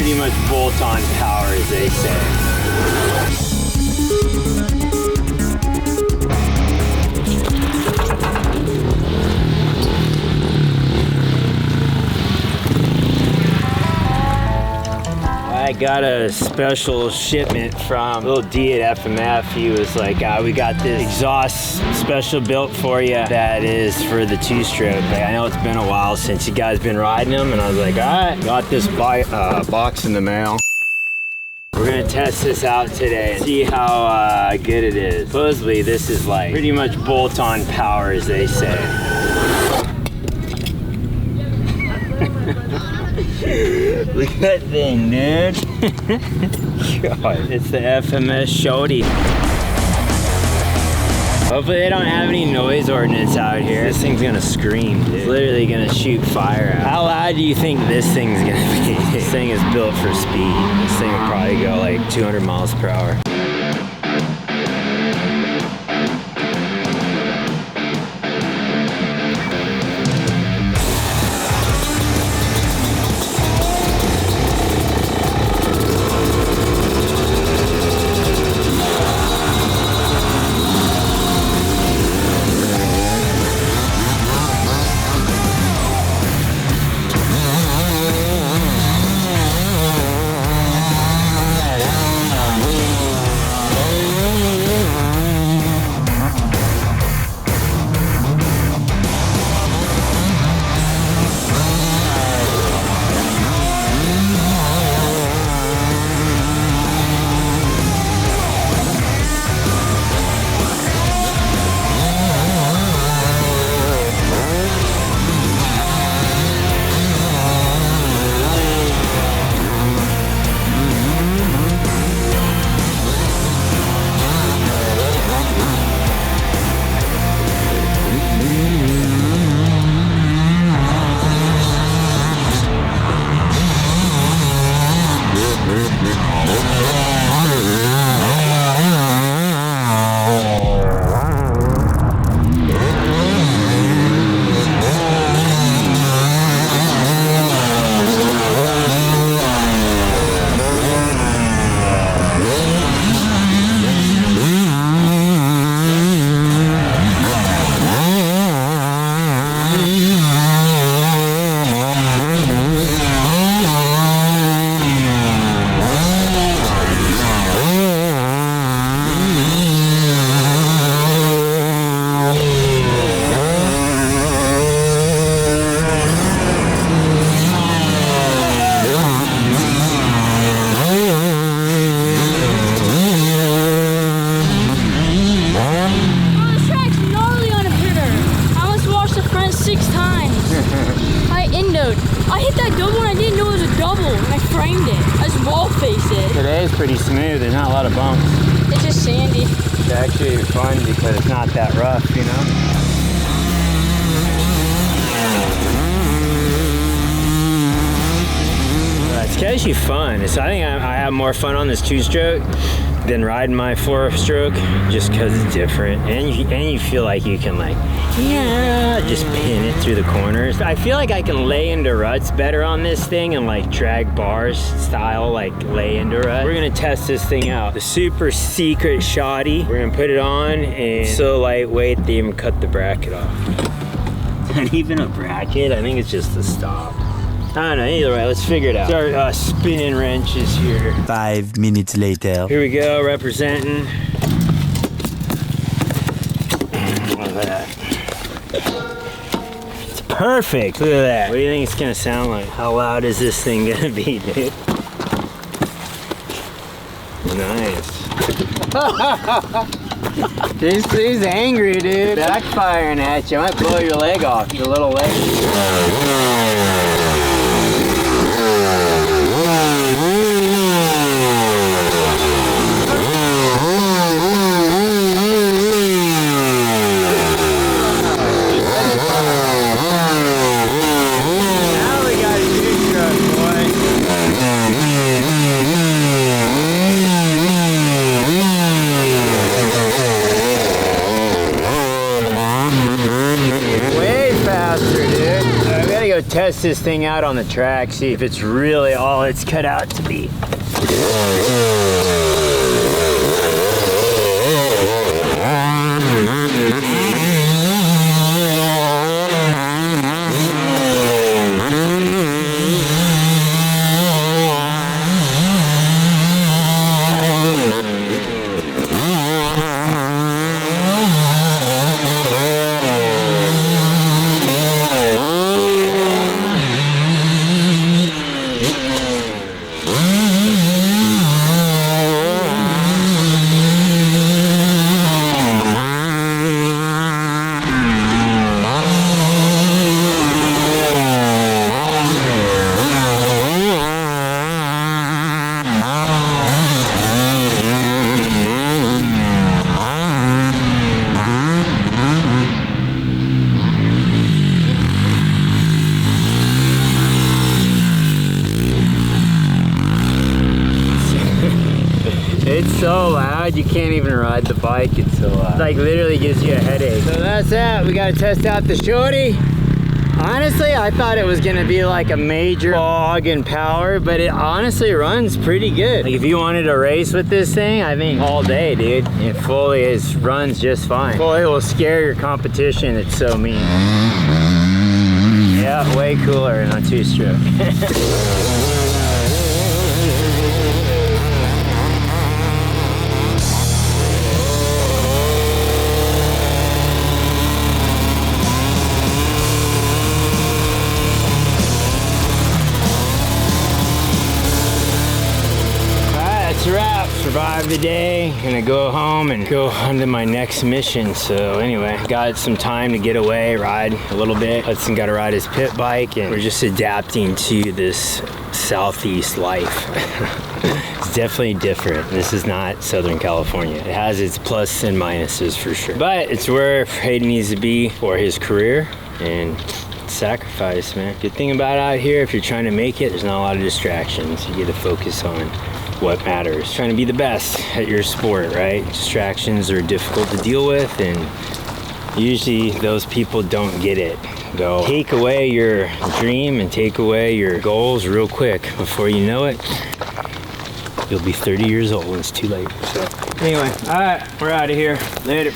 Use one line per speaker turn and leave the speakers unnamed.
pretty much bolt-on power, as they say. I got a special shipment from little D at FMF. He was like, we got this exhaust special built for you that is for the two-stroke. Like, I know it's been a while since you guys been riding them, and I was like, all right, got this box in the mail. We're gonna test this out today and see how good it is. Supposedly this is like pretty much bolt-on power, as they say. Look at that thing, dude. God, it's the FMS SHAWTY. Hopefully they don't have any noise ordinance out here. This thing's gonna scream, dude. It's literally gonna shoot fire out. How loud do you think this thing's gonna be? This thing is built for speed. This thing will probably go like 200 miles per hour. Today's pretty smooth, there's not a lot of bumps.
It's just sandy.
It's actually fun because it's not that rough, you know? It's actually fun. I think I have more fun on this two-stroke than riding my four-stroke, just because it's different, and you feel like you can just pin it through the corners. I feel like I can lay into ruts better on this thing and like drag bars style, like lay into ruts. We're gonna test this thing out. The super secret SHAWTY. We're gonna put it on, and it's so lightweight they even cut the bracket off. Not even a bracket. I think it's just the stop. I don't know, either way, let's figure it out. Our spinning wrench is here.
5 minutes later.
Here we go, representing. Look at that. It's perfect, look at that. What do you think it's gonna sound like? How loud is this thing gonna be, dude? Nice. This thing's angry, dude. Backfiring at you. I might blow your leg off, your little leg. test this thing out on the track, see if it's really all it's cut out to be. It's so loud, you can't even ride the bike, it's so loud. It like literally gives you a headache. So that's that, we gotta test out the shorty. Honestly, I thought it was gonna be like a major fog and power, but it honestly runs pretty good. Like if you wanted to race with this thing, I think all day, dude. It fully runs just fine. Fully will scare your competition, it's so mean. Yeah, way cooler than a two-stroke. Wrap, survived the day, gonna go home and go on to my next mission. So anyway, got some time to get away, ride a little bit. Hudson got to ride his pit bike and we're just adapting to this southeast life. It's definitely different. This is not Southern California. It has its plus and minuses for sure, but it's where Hayden needs to be for his career and sacrifice, man. Good thing about out here, if you're trying to make it, there's not a lot of distractions. You get to focus on what matters. Trying to be the best at your sport, right? Distractions are difficult to deal with, and usually those people don't get it. They'll take away your dream and take away your goals real quick. Before you know it, you'll be 30 years old and it's too late. So anyway, all right, we're out of here. Later.